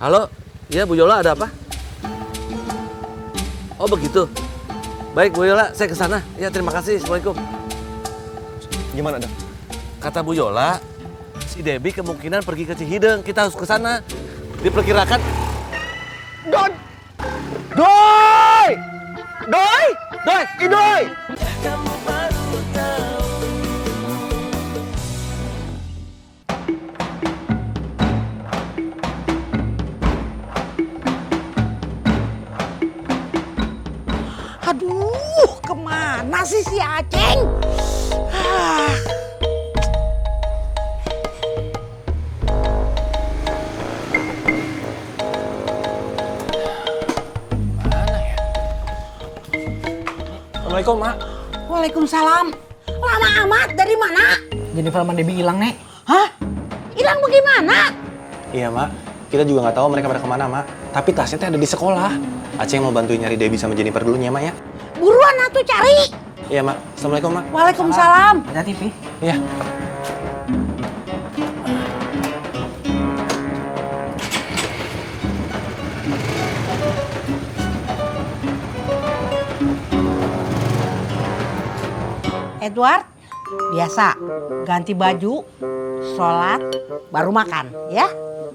Halo, iya Bu Yola ada apa? Oh begitu. Baik Bu Yola, saya ke sana. Ya terima kasih. Assalamualaikum. Gimana dong? Kata Bu Yola, si Debbie kemungkinan pergi ke Cihideng. Kita harus ke sana. Diperkirakan. Don! Doi! Doi! Doi! Idoi! Kamu baru tahu. Aduh, kemana sih si Aceng? Ah. Assalamualaikum, Mak. Waalaikumsalam. Lama amat, dari mana? Jennifer sama Debbie hilang, Nek. Hah? Hilang bagaimana? Iya, Mak. Kita juga nggak tahu mereka pada kemana, Mak. Tapi tasnya teh ada di sekolah. Aceh mau bantuin nyari Debbie sama Jennifer dulunya, Mak ya. Buruan atuh cari. Iya, Mak. Assalamualaikum, Mak. Waalaikumsalam. Hati-hati, Pi. Iya. Edward, biasa ganti baju, sholat, baru makan, ya?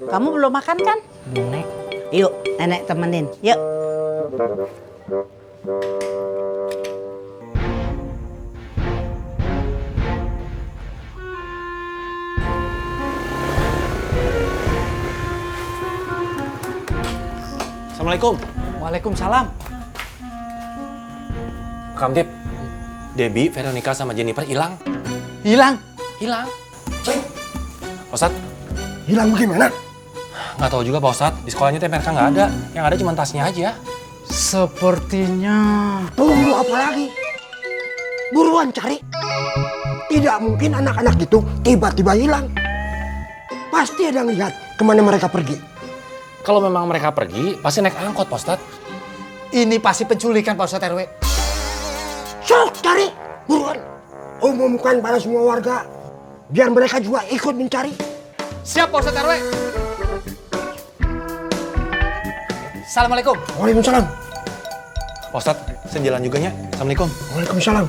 Kamu belum makan kan? Belum, Nek. Yuk, nenek temenin. Yuk. Assalamualaikum. Waalaikumsalam. Kamtip. Debbie, Veronica sama Jennifer hilang. Hilang? Hilang. Pak Ustadz, Hilang bagaimana? nggak tahu juga Pak Ustadz. Di sekolahnya teh mereka nggak ada. Yang ada cuma tasnya aja. Sepertinya... Tunggu apa lagi? Buruan cari. Tidak mungkin anak-anak itu tiba-tiba hilang. Pasti ada yang lihat kemana mereka pergi. Kalau memang mereka pergi, pasti naik angkot, Pak Ustadz. Ini pasti penculikan, Pak Ustadz RW. Sok cari, buruan. Umumkan pada semua warga. Biar mereka juga ikut mencari. Siap, Pak Ustadz RW. Assalamualaikum. Waalaikumsalam. Pak Ustadz, saya jalan juga nya. Assalamualaikum. Waalaikumsalam.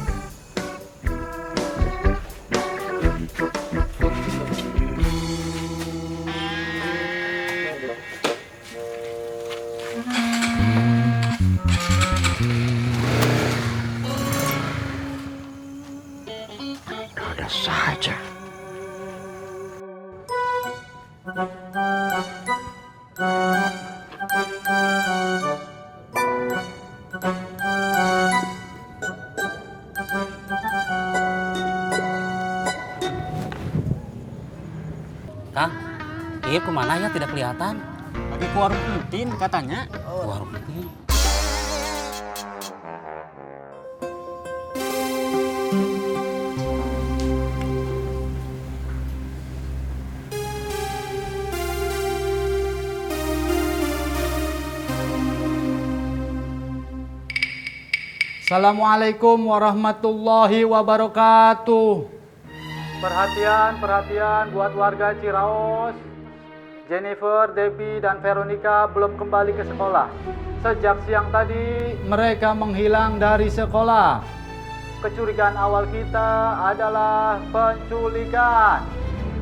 Ada saja. Kang, Iip kemana ya tidak kelihatan? Lagi ke warung Entin katanya. Warung ini. Assalamualaikum warahmatullahi wabarakatuh. Perhatian buat warga Ciraos. Jennifer, Debbie, dan Veronica belum kembali ke sekolah. Sejak siang tadi mereka menghilang dari sekolah. Kecurigaan awal kita adalah penculikan.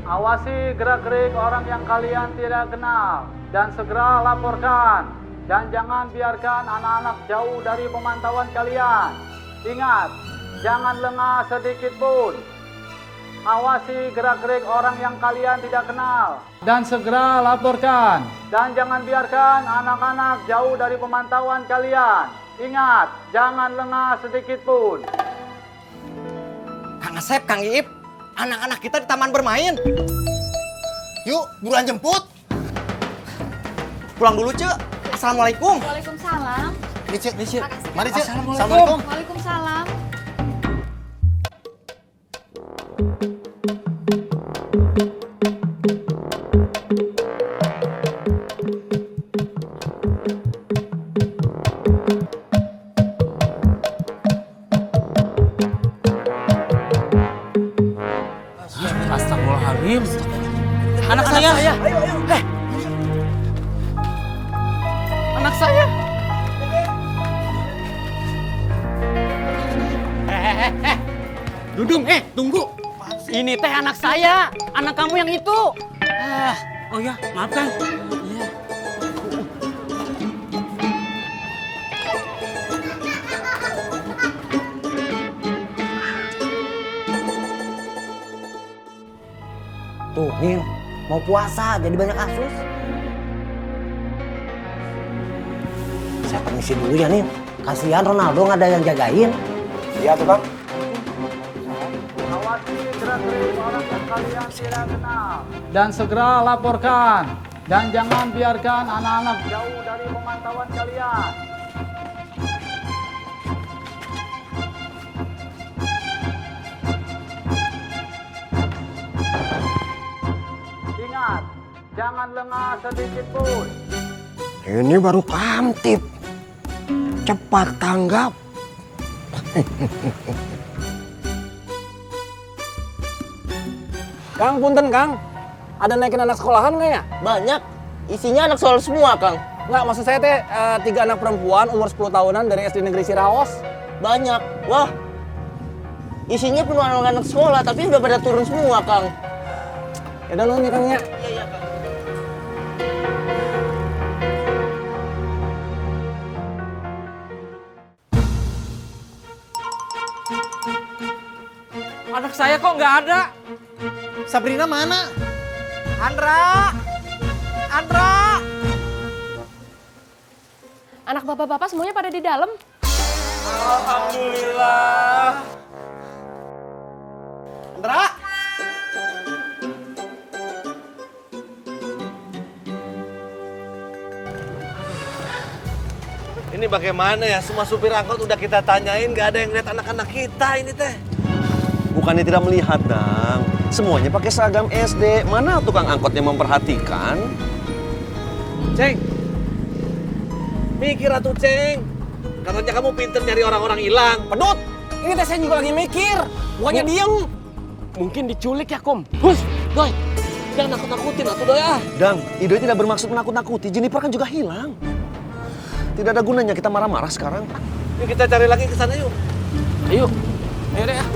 Awasi gerak-gerik orang yang kalian tidak kenal dan segera laporkan. Dan jangan biarkan anak-anak jauh dari pemantauan kalian. Ingat, jangan lengah sedikit pun. Awasi gerak-gerik orang yang kalian tidak kenal. Dan segera laporkan. Dan jangan biarkan anak-anak jauh dari pemantauan kalian. Ingat, jangan lengah sedikit pun. Kang Asep, Kang Iip, anak-anak kita di taman bermain. Yuk, buruan jemput. Pulang dulu, Cek. Assalamualaikum. Waalaikumsalam. Ini, Cek, ini, Cek. Mari, Cek. Assalamualaikum. Waalaikumsalam. Astagfirullahaladzim. Anak saya. anak saya. Dudung, tunggu. Ini teh anak saya, anak kamu yang itu. Oh ya, maaf Kang. Iya. Tuh, Nin, mau puasa jadi banyak kasus. Saya permisi dulu ya, Nin. Kasihan Ronaldo nggak ada yang jagain. Iya tuh, Bang. Awasi gerak-gerik orang yang kalian tidak kenal. Dan segera laporkan. Dan jangan biarkan anak-anak jauh dari pemantauan kalian. Ingat, jangan lengah sedikit pun. Ini baru kamtip. Cepat tanggap. Kang, punten Kang. Ada naikin anak sekolahan nggak ya? Banyak. Isinya anak soal semua, Kang. Nggak, maksud saya teh 3 anak perempuan umur 10 tahunan dari SD Negeri Ciraos. Banyak. Wah. Isinya penuh anak-anak sekolah, tapi udah pada turun semua, Kang. Ya udah nuhun ya Kang ya. Iya, Kang. Anak saya kok nggak ada? Sabrina mana? Andra! Andra! Anak bapak-bapak semuanya pada di dalam. Alhamdulillah. Andra! Ini bagaimana ya? Semua supir angkot udah kita tanyain, gak ada yang lihat anak-anak kita ini teh. Bukannya tidak melihat, Dang. Semuanya pakai seragam SD. Mana tukang angkotnya memperhatikan? Ceng, mikir atuh Ceng. Katanya kamu pinter nyari orang-orang hilang. Pedut! Ini teh saya juga lagi mikir. Bukannya diem. Mungkin diculik ya, Kom. Hus, Doi. Jangan nakut-nakutin atuh Doi ah. Dang, Idoi tidak bermaksud menakut-nakuti. Jennifer kan juga hilang. Tidak ada gunanya kita marah-marah sekarang. Yuk kita cari lagi ke sana yuk. Ayo. Ayo deh ya.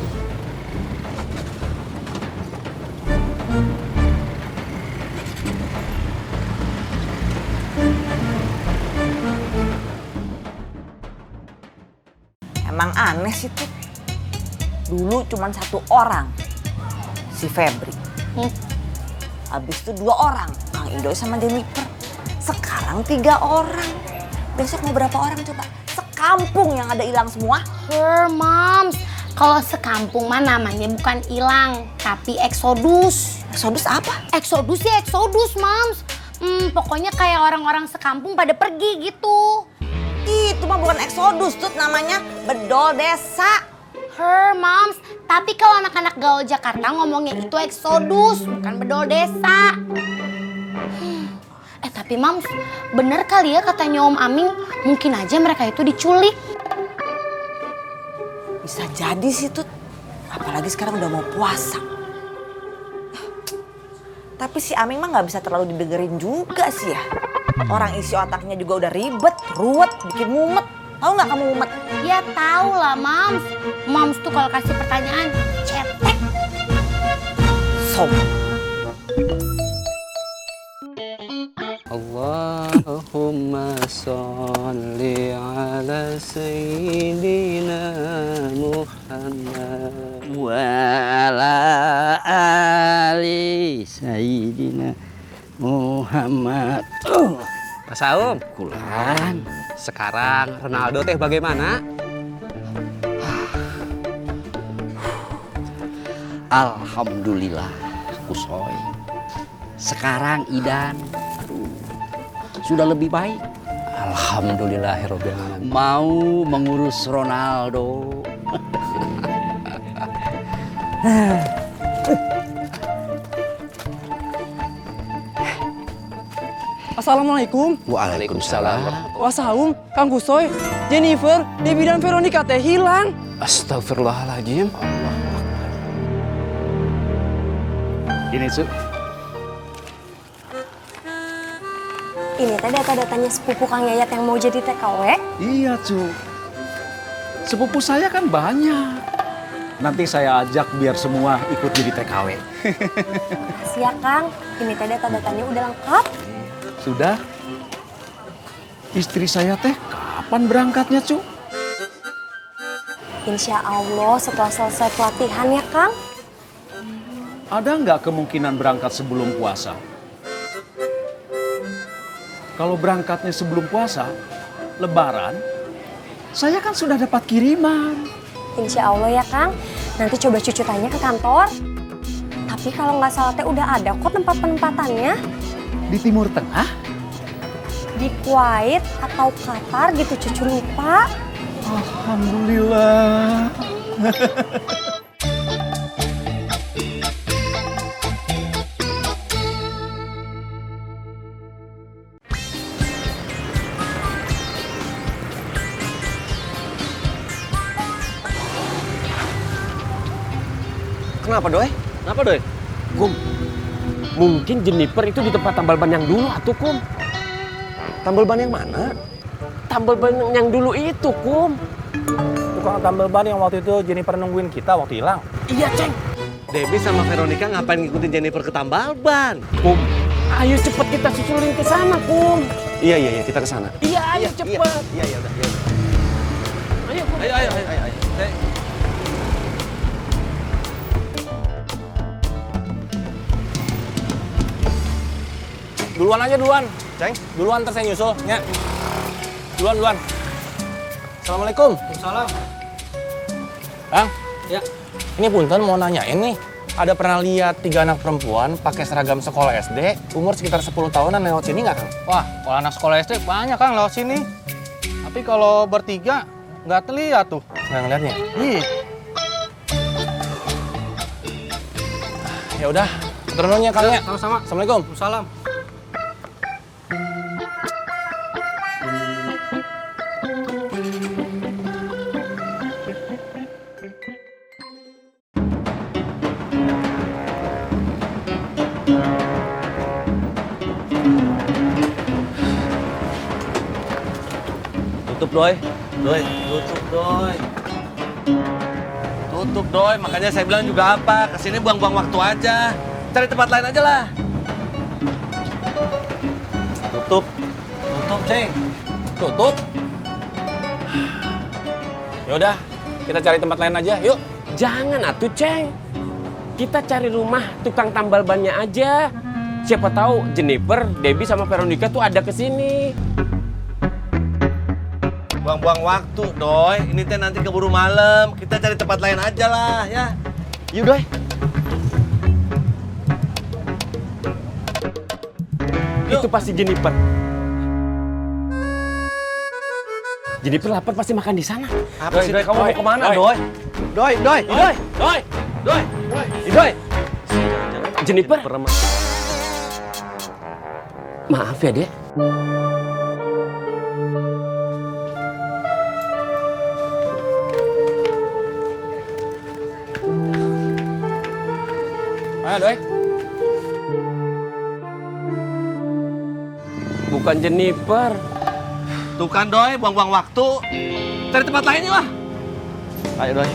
Emang aneh sih tuh. Dulu cuma 1 orang, si Febri. Habis itu 2 orang, Kang Idoi sama Jennifer. Sekarang 3 orang. Besok mau berapa orang coba? Sekampung yang ada hilang semua. Moms, kalau sekampung mah namanya bukan hilang, tapi eksodus. Eksodus apa? Eksodus ya eksodus, Moms. Pokoknya kayak orang-orang sekampung pada pergi gitu. Itu mah bukan eksodus, tuh namanya bedol desa. Moms, tapi kalau anak-anak gaul Jakarta ngomongnya itu eksodus, bukan bedol desa. Tapi Moms, bener kali ya katanya Om Aming, mungkin aja mereka itu diculik. Bisa jadi sih Tut, apalagi sekarang udah mau puasa. Tapi si Aming mah nggak bisa terlalu didengerin juga sih ya. Orang isi otaknya juga udah ribet, ruwet, bikin mumet. Tahu nggak kamu mumet? Ya tahu lah Moms. Moms tuh kalau kasih pertanyaan, cetek. Som. Allahumma sholli ala sayyidina Muhammad wa ala ali sayyidina Muhammad. Pak Saum, kulan. Sekarang Ronaldo teh bagaimana? Alhamdulillah, Kusoy. Sekarang Idan sudah lebih baik. Alhamdulillahirabbil alamin. Mau mengurus Ronaldo. Assalamualaikum. Waalaikumsalam. Wah Saum, Kang Kusoy, Jennifer, Debbie dan Veronica teh hilang. Astagfirullahaladzim. Ini Su. Ini teh data-datanya sepupu Kang Yayat yang mau jadi TKW. Iya, Cu. Sepupu saya kan banyak. Nanti saya ajak biar semua ikut jadi TKW. Makasih ya Kang, ini teh data-datanya udah lengkap. Sudah? Istri saya teh kapan berangkatnya, Cu? Insya Allah setelah selesai pelatihan ya Kang. Ada nggak kemungkinan berangkat sebelum puasa? Kalau berangkatnya sebelum puasa, Lebaran, saya kan sudah dapat kiriman. Insya Allah ya Kang, nanti coba cucu tanya ke kantor. Tapi kalau nggak salah teh udah ada kok tempat penempatannya. Di Timur Tengah? Di Kuwait atau Qatar gitu cucu lupa. Alhamdulillah. Kenapa, Doi? Kenapa, Doi? Kum, mungkin Jennifer itu di tempat tambal ban yang dulu atuh, Kum. Tambal ban yang mana? Tambal ban yang dulu itu, Kum. Tukang tambal ban yang waktu itu Jennifer nungguin kita waktu hilang. Iya, Ceng. Debbie sama Veronica ngapain ngikutin Jennifer ke tambal ban? Kum, ayo cepet kita susulin ke sana, Kum. Iya, kita ke sana. Iya, ayo cepet. Iya, udah. Ayo, Kum. Ayo. Duluan aja, Ceng. Duluan, ntar saya nyusul. Ya. Duluan. Assalamualaikum. Salam. Bang. Ya. Ini punten mau nanyain nih. Ada pernah lihat 3 anak perempuan pakai seragam sekolah SD, umur sekitar 10 tahunan lewat sini nggak, Kang? Wah, kalau anak sekolah SD banyak Kang lewat sini. Tapi kalau bertiga nggak terlihat tuh. Nggak ngeliatnya? Ih, Ya udah, turunnya Kang ya. sama-sama. Assalamualaikum. Salam. Tutup, Doi. Tutup, Doi. Makanya saya bilang juga apa, kesini buang-buang waktu aja. Cari tempat lain aja lah. Tutup, Ceng. Tutup. Ya udah, kita cari tempat lain aja. Yuk. Jangan atuh, Ceng. Kita cari rumah tukang tambal bannya aja. Siapa tahu Jennifer, Debbie sama Veronica tuh ada ke sini. Buang-buang waktu, Doi. Ini teh nanti keburu malam. Kita cari tempat lain aja lah, ya. Yuk, Doi. Itu pasti Jennifer. Jennifer lapar pasti makan di sana. Apa sih, Doi? Kamu mau kemana, Doi? Doi. Jennifer. Maaf ya, Dek. Ayo, Doi. Bukan Jennifer. Tuh kan, Doi, buang-buang waktu. Cari tempat lain yuk lah. Ayo, Doi.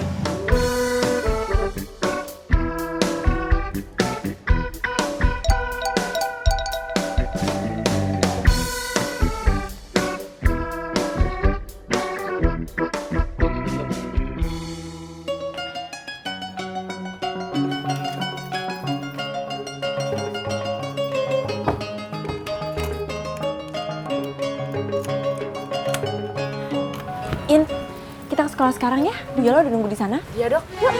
In, kita ke sekolah sekarang ya. Bu Yola udah nunggu di sana. Iya, Dok. Yuk.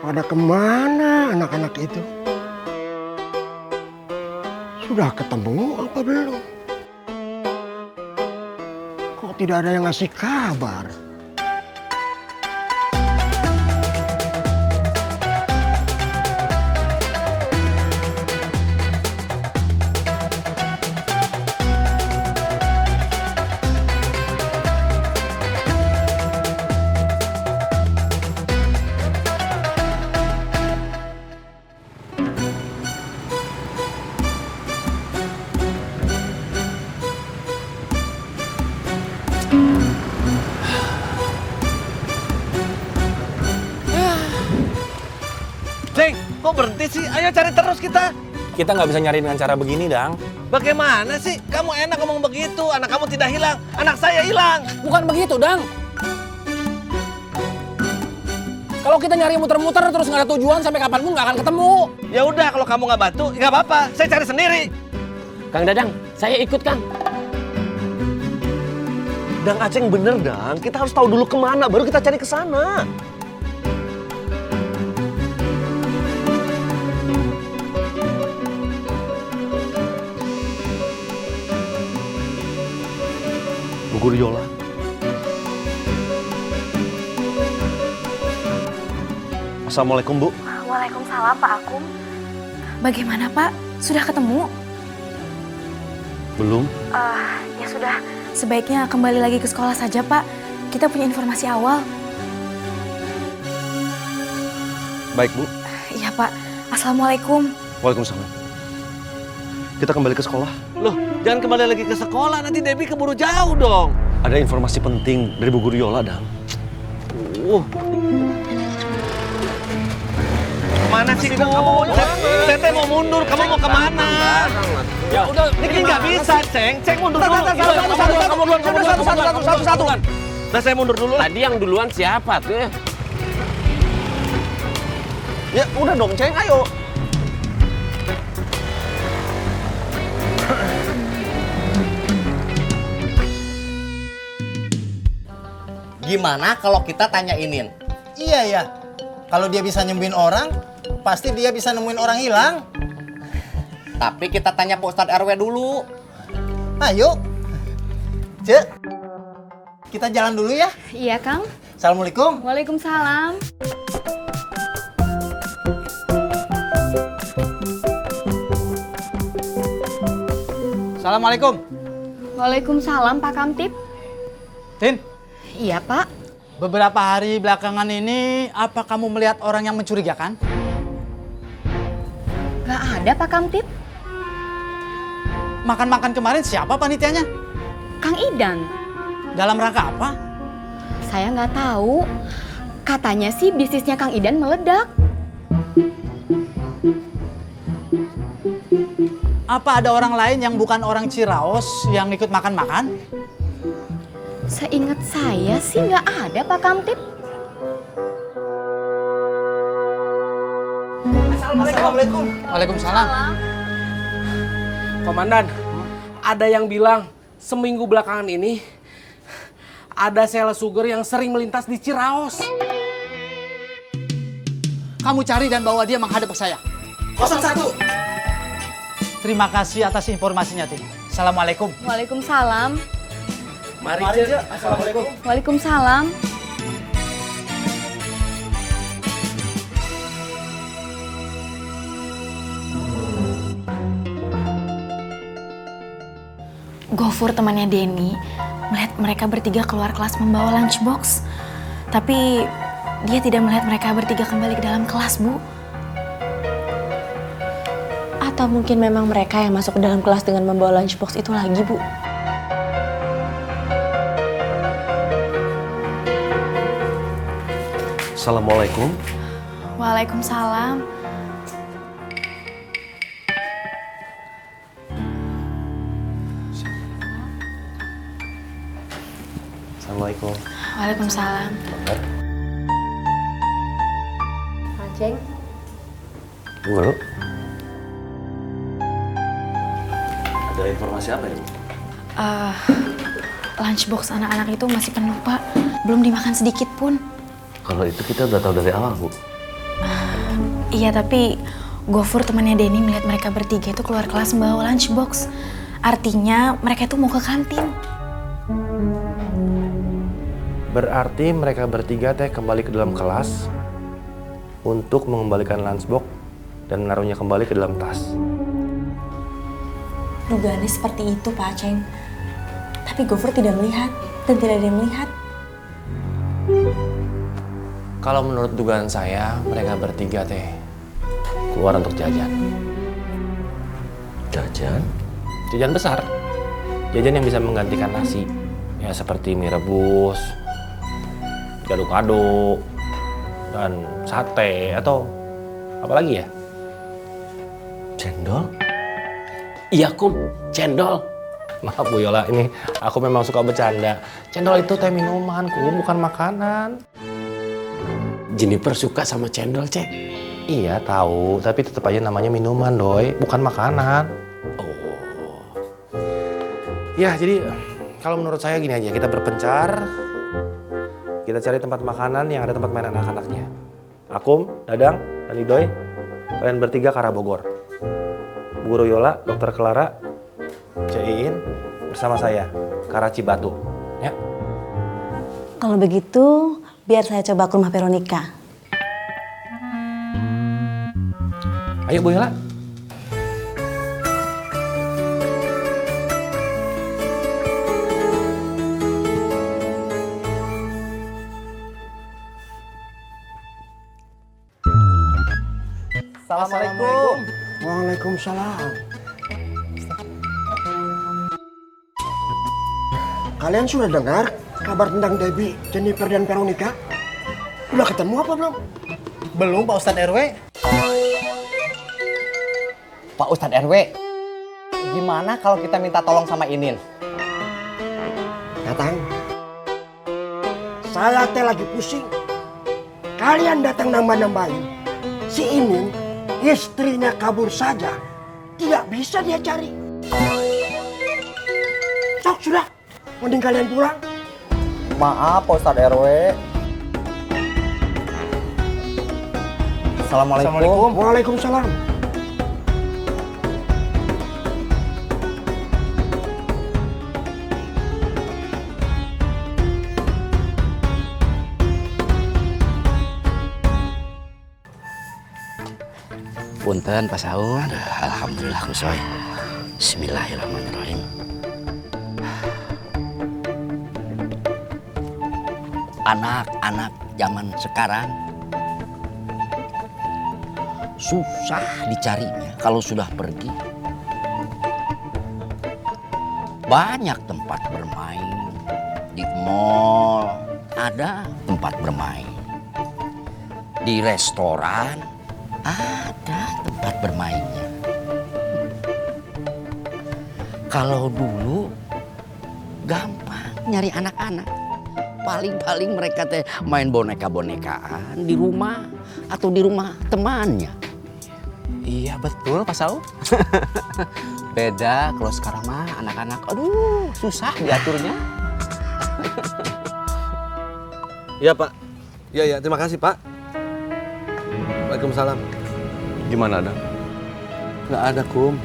Pada kemana anak-anak itu? Sudah ketemu apa belum? Kok tidak ada yang ngasih kabar? kok berhenti sih? Ayo cari terus kita. Kita nggak bisa nyari dengan cara begini, Dang. Bagaimana sih? Kamu enak ngomong begitu. Anak kamu tidak hilang. Anak saya hilang. Bukan begitu, Dang. Kalau kita nyari muter-muter terus nggak ada tujuan sampai kapanpun nggak akan ketemu. Ya udah, kalau kamu nggak bantu, nggak apa-apa. Saya cari sendiri. Kang Dadang, saya ikut Kang. Dang Aceng bener, Dang. Kita harus tahu dulu kemana, baru kita cari ke sana. Bu Guru Yola. Assalamualaikum, Bu. Waalaikumsalam, Pak Akum. Bagaimana, Pak? Sudah ketemu? Belum. Ya sudah. Sebaiknya kembali lagi ke sekolah saja, Pak. Kita punya informasi awal. Baik, Bu. Iya, Pak. Assalamualaikum. Waalaikumsalam. Kita kembali ke sekolah. Loh, jangan kembali lagi ke sekolah. Nanti Debbie keburu jauh dong. Ada informasi penting dari Bu Guru Yola, Dang. Kemana sih kamu? Saya mau mundur. Kamu mau kemana? Ya udah, ini nggak bisa, Ceng. Ceng mundur dulu. Satu. Nah, saya mundur dulu. Tadi yang duluan siapa tuh? Ya udah dong, Ceng. Ayo. Gimana kalau kita tanya Inin? Iya ya. Kalau dia bisa nyembuhin orang, pasti dia bisa nemuin orang hilang. Tapi kita tanya Pak Ustadz RW dulu. Ayo. Cek. Kita jalan dulu ya. Iya, Kang. Assalamualaikum. Waalaikumsalam. Assalamualaikum. Waalaikumsalam, Pak Kamtip. Tin, Iya, Pak. beberapa hari belakangan ini apa kamu melihat orang yang mencurigakan? Gak ada, Pak Kamtip. Makan-makan kemarin siapa panitianya? Kang Idan. Dalam rangka apa? Saya nggak tahu. Katanya sih bisnisnya Kang Idan meledak. Apa ada orang lain yang bukan orang Ciraos yang ikut makan-makan? Seingat saya sih nggak ada, Pak Kamtip. Assalamualaikum. Waalaikumsalam. Komandan, ada yang bilang seminggu belakangan ini ada sales sugar yang sering melintas di Ciraos. Kamu cari dan bawa dia menghadap ke saya. 01. Terima kasih atas informasinya, Tin. Assalamualaikum. Waalaikumsalam. Mari, Cek. Assalamualaikum. Waalaikumsalam. Gofur temannya Denny melihat mereka bertiga keluar kelas membawa lunchbox. Tapi dia tidak melihat mereka bertiga kembali ke dalam kelas, Bu. Atau mungkin memang mereka yang masuk ke dalam kelas dengan membawa lunchbox itu lagi, Bu. Assalamualaikum. Waalaikumsalam. Assalamualaikum. Waalaikumsalam. Aceng. Gimana? Ada informasi apa ya, Bu? Lunchbox anak-anak itu masih penuh, Pak. Belum dimakan sedikit pun. Kalau itu kita udah tahu dari awal, Bu. Iya, tapi Gofur temannya Denny melihat mereka bertiga itu keluar kelas membawa lunchbox. Artinya mereka itu mau ke kantin. Berarti mereka bertiga teh kembali ke dalam kelas untuk mengembalikan lunchbox dan menaruhnya kembali ke dalam tas. Dugaannya seperti itu, Pak Aceng. Tapi Gofur tidak melihat dan tidak ada yang melihat. Kalau menurut dugaan saya, mereka bertiga teh keluar untuk jajan. Jajan? Jajan besar. Jajan yang bisa menggantikan nasi. Ya seperti mie rebus, gado-gado, dan sate atau apa lagi ya? Cendol? Iya Kum, cendol. Maaf Bu Yola, ini aku memang suka bercanda. Cendol itu teh minuman, Kum, bukan makanan. Jennifer suka sama cendol, Cek. Iya tahu, tapi tetap aja namanya minuman, Doi, bukan makanan. Oh. Ya, jadi kalau menurut saya gini aja, kita berpencar. Kita cari tempat makanan yang ada tempat main anak-anaknya. Akum, Dadang, dan Idoy, kalian bertiga ke arah Bogor. Bu Guru Yola, Dokter Clara, Iin, bersama saya ke arah Cibatu. Ya. Kalau begitu, biar saya coba ke rumah Veronica. Ayo Bu Yola. Assalamualaikum. Waalaikumsalam. Kalian sudah dengar kabar tentang Debbie, Jennifer, dan Veronica? Udah ketemu apa belum? Belum Pak Ustadz RW. Pak Ustadz RW, gimana kalau kita minta tolong sama Inin? Datang. Saya teh lagi pusing. Kalian datang nambah-nambahin. Si Inin, istrinya kabur saja. Tidak bisa dia cari. Sok sudah. Mending kalian pulang. Maaf Pak Ustadz RW. Assalamualaikum. Waalaikumsalam. Punten Pak Saun. Alhamdulillah kusoy. Bismillahirrahmanirrahim. Anak-anak zaman sekarang susah dicarinya kalau sudah pergi. Banyak tempat bermain. Di mall ada tempat bermain. Di restoran ada tempat bermainnya. Kalau dulu gampang nyari anak-anak. Paling-paling mereka teh main boneka-bonekaan di rumah atau di rumah temannya. Iya betul Pak Saud. Beda kalau sekarang mah anak-anak, aduh susah diaturnya. Iya Pak. Iya terima kasih Pak. Waalaikumsalam. Gimana Dang? Nggak ada Kum.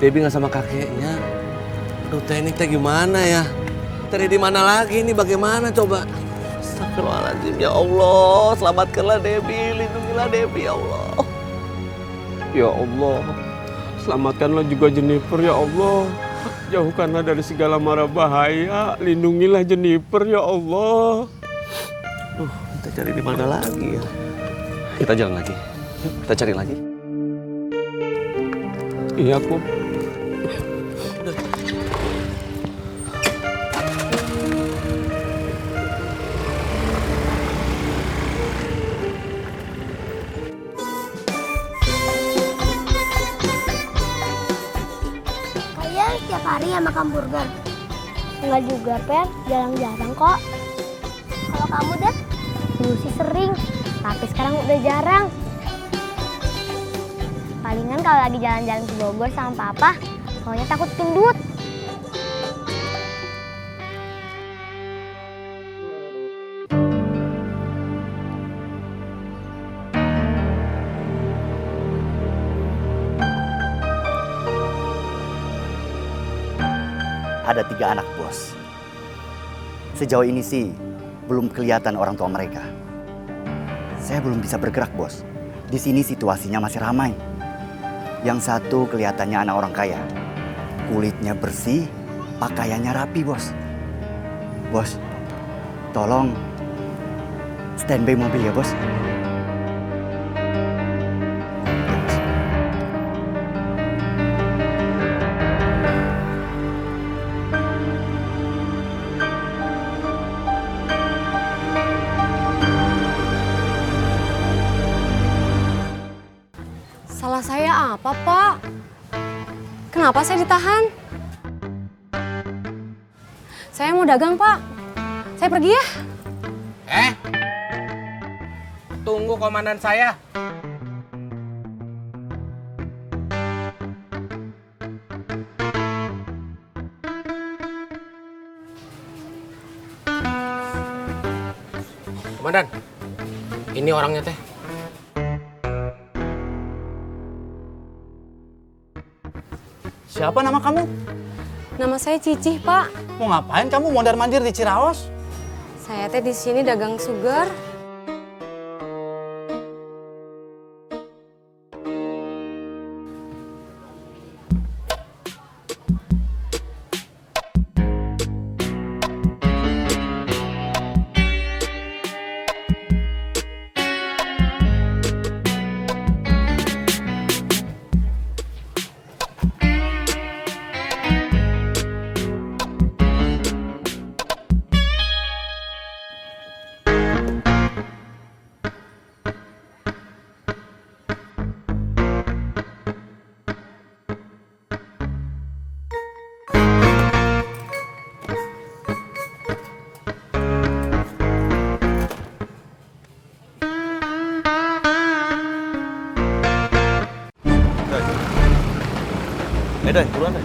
Debbie nggak sama kakeknya. Aduh teh ini teh gimana ya? Cari di mana lagi ini? Bagaimana coba? Astagfirullahaladzim ya Allah, selamatkanlah Debbie, lindungilah Debbie ya Allah. Ya Allah, selamatkanlah juga Jennifer ya Allah. Jauhkanlah dari segala mara bahaya, lindungilah Jennifer ya Allah. Kita cari di mana lagi ya? Kita jalan lagi. Kita cari lagi. Iya Kum. Tiap hari ya makan burger? Enggak juga, Per. Jarang-jarang kok. Kalau kamu, Dad? Dulu sih sering, tapi sekarang udah jarang. Palingan kalau lagi jalan-jalan ke Bogor sama Papa, soalnya takut gendut. Ada 3 anak bos. Sejauh ini sih belum kelihatan orang tua mereka. Saya belum bisa bergerak bos. Di sini situasinya masih ramai. Yang satu kelihatannya anak orang kaya. Kulitnya bersih, pakaiannya rapi bos. Bos, tolong standby mobil ya bos. Salah saya apa, Pak? kenapa saya ditahan? Saya mau dagang, Pak. Saya pergi ya. Tunggu komandan saya. Komandan, ini orangnya teh. Siapa nama kamu? Nama saya Cicih, Pak. Mau ngapain kamu mondar-mandir di Ciraos? Saya teh di sini dagang sugar. Doi, buruan deh.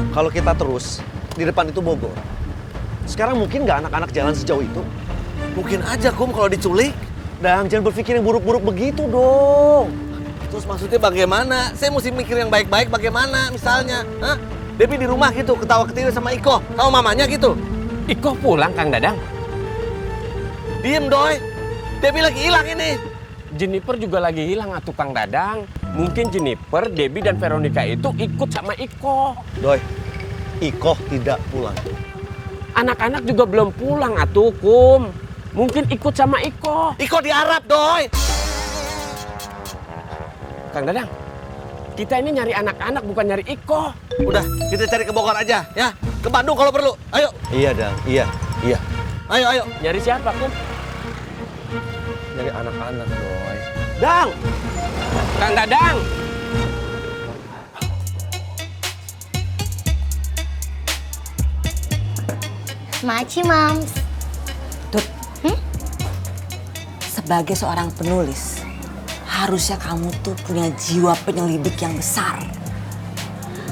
Kalau kita terus, di depan itu Bogor. Sekarang mungkin nggak anak-anak jalan sejauh itu? Mungkin aja, Kum, kalau diculik. Dan jangan berpikir yang buruk-buruk begitu dong. Terus maksudnya bagaimana? Saya mesti mikir yang baik-baik bagaimana misalnya. Hah? Debbie di rumah gitu, ketawa-ketiwi sama Iko. Sama mamanya gitu. Iko pulang, Kang Dadang. Diem, Doi. Debbie lagi hilang ini. Jennifer juga lagi hilang, atuh Kang Dadang. Mungkin Jennifer, Debbie, dan Veronica itu ikut sama Iko. Doi, Iko tidak pulang. Anak-anak juga belum pulang, atuh, Kum. Mungkin ikut sama Iko. Iko di Arab, Doi. Kang Dadang, kita ini nyari anak-anak bukan nyari Iko. Udah, kita cari ke Bogor aja, ya. Ke Bandung kalau perlu. Ayo. Iya, Dang. Iya. Ayo. Nyari siapa, Kum? Nyari anak-anak, Doi. Dang! Kang Dadang! Maci, Mams. Tut, sebagai seorang penulis, harusnya kamu tuh punya jiwa penyelidik yang besar.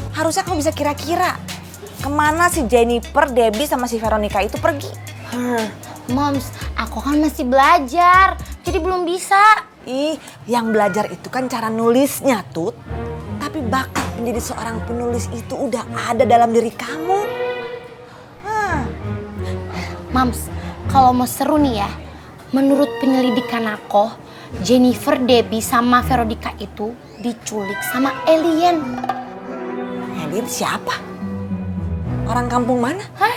Harusnya kamu bisa kira-kira kemana si Jennifer, Debbie, sama si Veronica itu pergi. Moms, aku kan masih belajar, jadi belum bisa. Ih, yang belajar itu kan cara nulisnya, Tut. Tapi bakat menjadi seorang penulis itu udah ada dalam diri kamu. Mams, kalau mau seru nih ya, menurut penyelidikan aku, Jennifer, Debbie, sama Veronica itu diculik sama alien. Alien siapa? Orang kampung mana? Hah?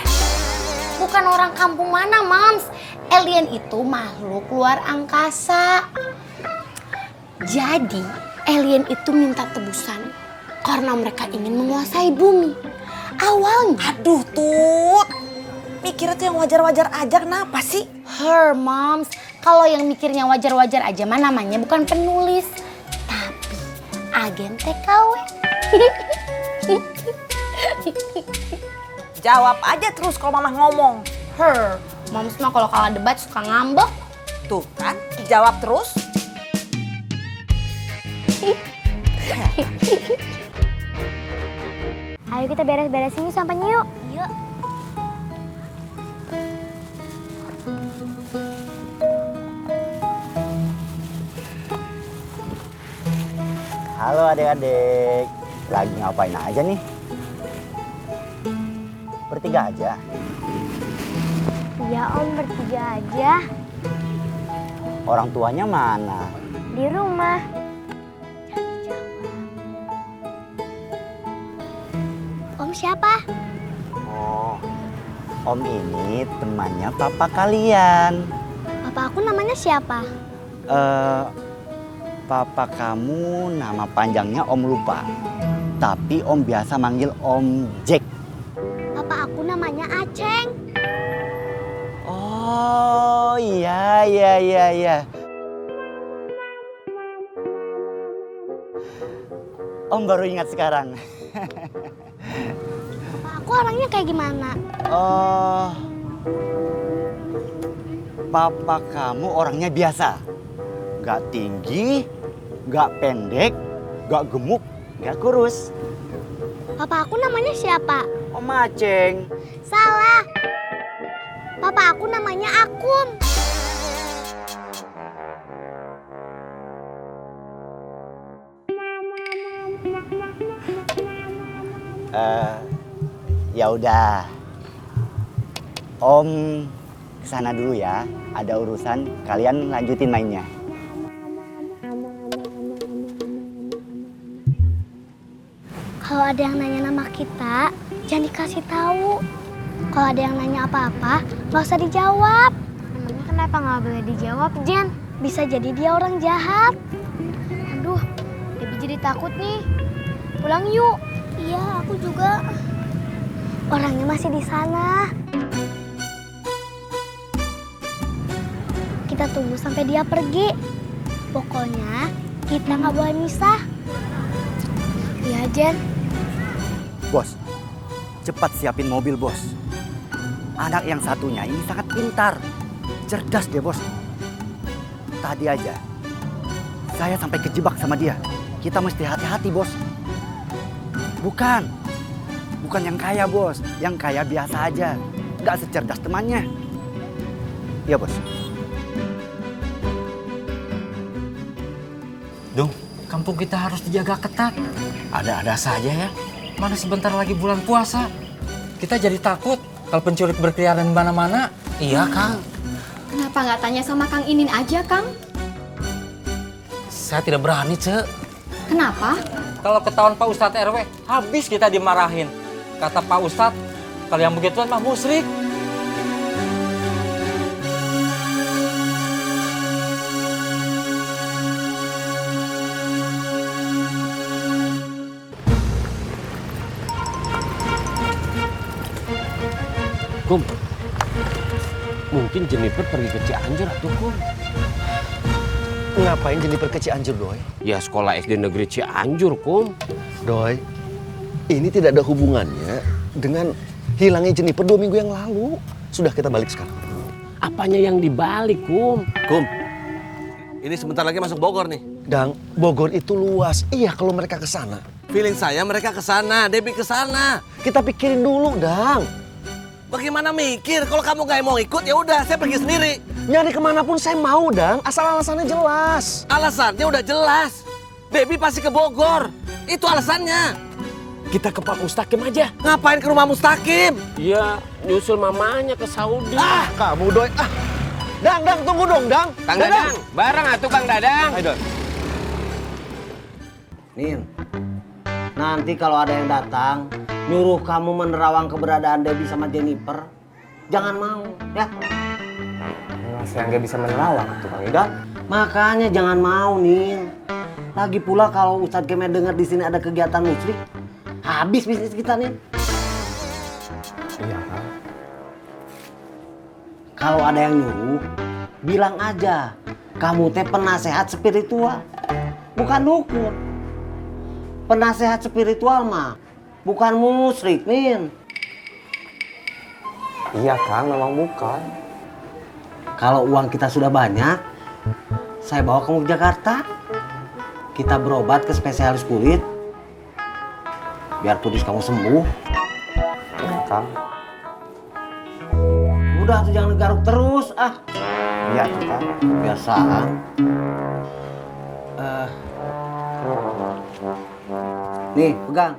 Bukan orang kampung mana, Mams. Alien itu makhluk luar angkasa. Jadi, alien itu minta tebusan karena mereka ingin menguasai bumi. Awalnya, aduh, Tut. Mikirnya tuh yang wajar-wajar aja, kenapa sih? Moms. Kalau yang mikirnya wajar-wajar aja mah namanya bukan penulis, tapi agen TKW. Jawab aja terus kalau mama ngomong. Moms mah kalau kalah debat suka ngambek. Tuh kan, jawab terus. Ayo kita beres-beresin yuk sampahnya yuk. Yuk. Halo adik-adik, lagi ngapain aja nih? Bertiga aja? Ya Om, bertiga aja. Orang tuanya mana? Di rumah. Om siapa? Oh, Om ini temannya papa kalian. Papa aku namanya siapa? Papa kamu nama panjangnya Om lupa. Tapi Om biasa manggil Om Jack. Papa aku namanya Aceng. Oh iya. Om baru ingat sekarang. Aku orangnya kayak gimana? Oh, papa kamu orangnya biasa. Gak tinggi, gak pendek, gak gemuk, gak kurus. Papa aku namanya siapa? Om Aceng. Salah. Papa aku namanya Akum. Ya udah. Om kesana dulu ya. Ada urusan, kalian lanjutin mainnya. Kalau ada yang nanya nama kita, jangan dikasih tahu. Kalau ada yang nanya apa-apa, nggak usah dijawab. Emangnya kenapa nggak boleh dijawab, Jen? Bisa jadi dia orang jahat. Aduh, Debbie jadi takut nih. Pulang yuk. Iya, aku juga. Orangnya masih di sana. Kita tunggu sampai dia pergi. Pokoknya kita nggak boleh misah. Iya, Jen. Bos, cepat siapin mobil, bos. Anak yang satunya ini sangat pintar. Cerdas dia, bos. Tadi aja, saya sampai kejebak sama dia. Kita mesti hati-hati, bos. Bukan yang kaya, bos. Yang kaya biasa aja. Gak secerdas temannya. Iya, bos. Dung, kampung kita harus dijaga ketat. Ada-ada saja ya. Mana sebentar lagi bulan puasa. Kita jadi takut kalau penculik berkeliaran di mana-mana. Iya, Kang. Kenapa nggak tanya sama Kang Inin aja, Kang? Saya tidak berani, Cek. Kenapa? Kalau ketahuan Pak Ustadz RW, habis kita dimarahin. Kata Pak Ustadz, kalau yang begituan mah musyrik. Kum, mungkin Jennifer pergi ke Cianjur atuh, Kum. Ngapain Jennifer ke Cianjur, Doi? Ya sekolah SD negeri Cianjur, Kum. Doi, ini tidak ada hubungannya dengan hilangnya Jennifer 2 minggu yang lalu. Sudah, kita balik sekarang. Apanya yang dibalik, Kum? Kum, ini sebentar lagi masuk Bogor nih. Dang, Bogor itu luas. Iya kalau mereka ke sana. Feeling saya mereka ke sana, Debbie ke sana. Kita pikirin dulu, Dang. Bagaimana mikir? Kalau kamu gak mau ikut, ya udah, saya pergi sendiri. Nyari kemanapun saya mau, Dang. Asal alasannya jelas. Alasannya udah jelas. Debbie pasti ke Bogor. Itu alasannya. Kita ke Pak Mustaqim aja. Ngapain ke rumah Mustaqim? Iya, nyusul mamanya ke Saudi. Ah, kamu, Doi. Ah, Dang, tunggu dong, Dang. Kang Dadang, bareng atuh Kang Dadang. Ayo, Doi. Nin, nanti kalau ada yang datang, nyuruh kamu menerawang keberadaan Debbie sama Jennifer, jangan mau, ya. Saya nggak bisa menerawang tuh, Kang Idan. Makanya jangan mau, Nin. Lagi pula kalau Ustadz Kemet dengar di sini ada kegiatan musyrik, habis bisnis kita, Nin. Iya, Kang. Kalau ada yang nyuruh, bilang aja, kamu teh penasehat spiritual, bukan dukun. Penasehat spiritual mah bukan musyrik, Nin. Iya, Kang, memang bukan. Kalau uang kita sudah banyak, saya bawa kamu ke Jakarta. Kita berobat ke spesialis kulit. Biar kudis kamu sembuh. Iya, Kang. Udah tuh jangan garuk terus, ah. Iya, Kang. Kebiasaan. Nih, pegang.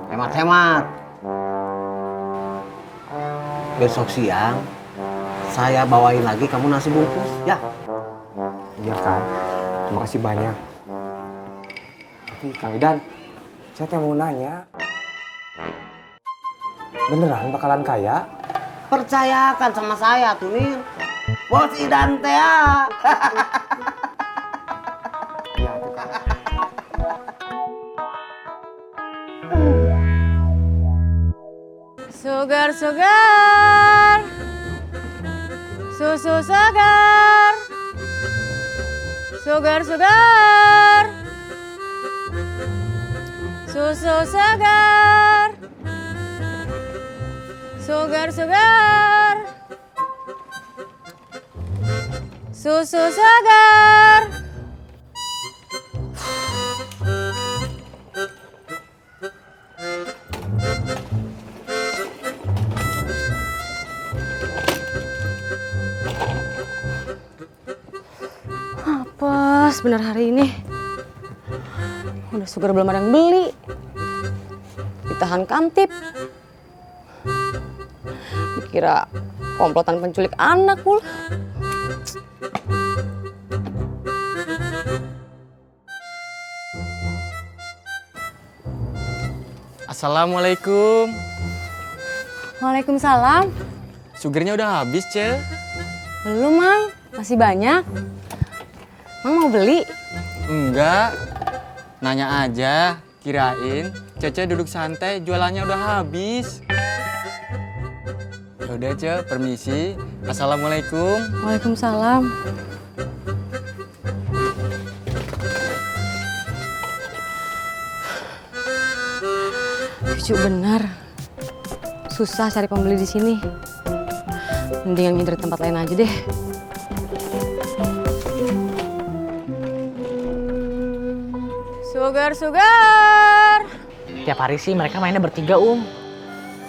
Hemat-hemat. Besok siang, saya bawain lagi kamu nasi bungkus, ya? Iya, Kang. Terima kasih banyak. Tapi, Kang Idan, saya mau nanya. Beneran bakalan kaya? Percayakan sama saya tuh, Nin. Bos Idan teh. Iya, tuh, Kang. Sugar, sugar. Susu segar. Sugar, sugar. Susu segar. Sugar. Susu segar. Apes bener hari ini. Udah sugar belum ada yang beli. Ditahan kamtip. Dikira komplotan penculik anak pula. Assalamualaikum. Waalaikumsalam. Sugarnya udah habis, Ce. Belum, Mang. Masih banyak. Mang mau beli? Enggak. Nanya aja, kirain Cece duduk santai jualannya udah habis. Yaudah, Ce, permisi. Assalamualaikum. Waalaikumsalam. Lucu benar. Susah cari pembeli di sini. Mendingan ngincer di tempat lain aja deh. Sugar. Tiap hari sih mereka mainnya bertiga,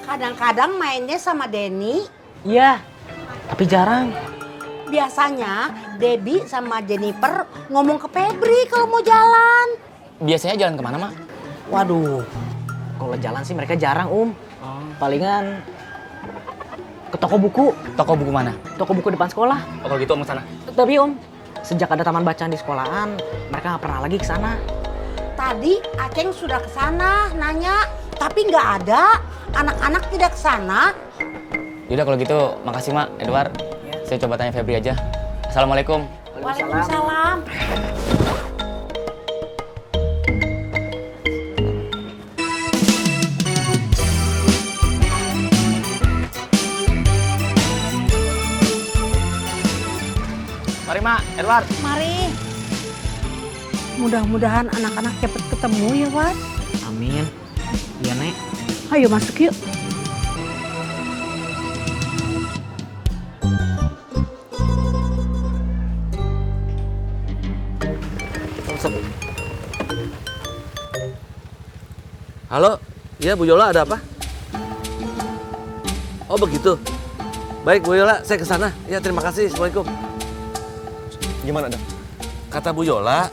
Kadang-kadang mainnya sama Denny. Iya, tapi jarang. Biasanya Debbie sama Jennifer ngomong ke Febri kalau mau jalan. Biasanya jalan kemana, Mak? Waduh, kalau jalan sih mereka jarang, Palingan ke toko buku. Toko buku mana? Toko buku depan sekolah. Oh, kalau gitu Om sana. Tapi sejak ada taman bacaan di sekolahan, mereka nggak pernah lagi ke sana. Tadi Aceng sudah ke sana nanya, tapi nggak ada. Anak-anak tidak ke sana. Yaudah kalau gitu, makasih Mak, Edward. Saya coba tanya Febri aja. Assalamualaikum. Waalaikumsalam. Mari Mak, Edward. Mari. Mudah-mudahan anak-anak cepat ketemu ya, Wat. Amin. Iya, Nek. Ayo masuk yuk. Halo, iya Bu Yola ada apa? Oh begitu. Baik Bu Yola, saya ke sana. Ya terima kasih, Assalamualaikum. Gimana dong? Kata Bu Yola,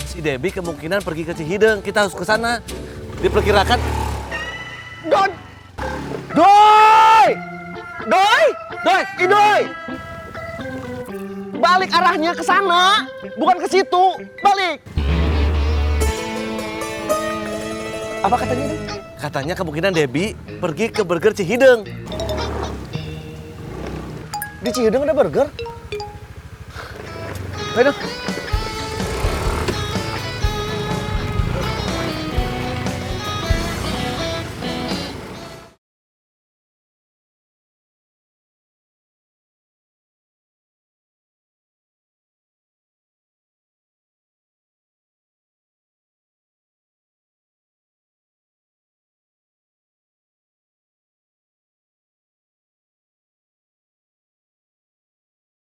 si Debbie kemungkinan pergi ke Cihideng. Kita harus ke sana. Diperkirakan. Idoy! Balik arahnya ke sana, bukan ke situ. Balik. Apa katanya itu? Katanya kemungkinan Debbie pergi ke Burger Cihideng. Di Cihideng ada burger? Ayo dong.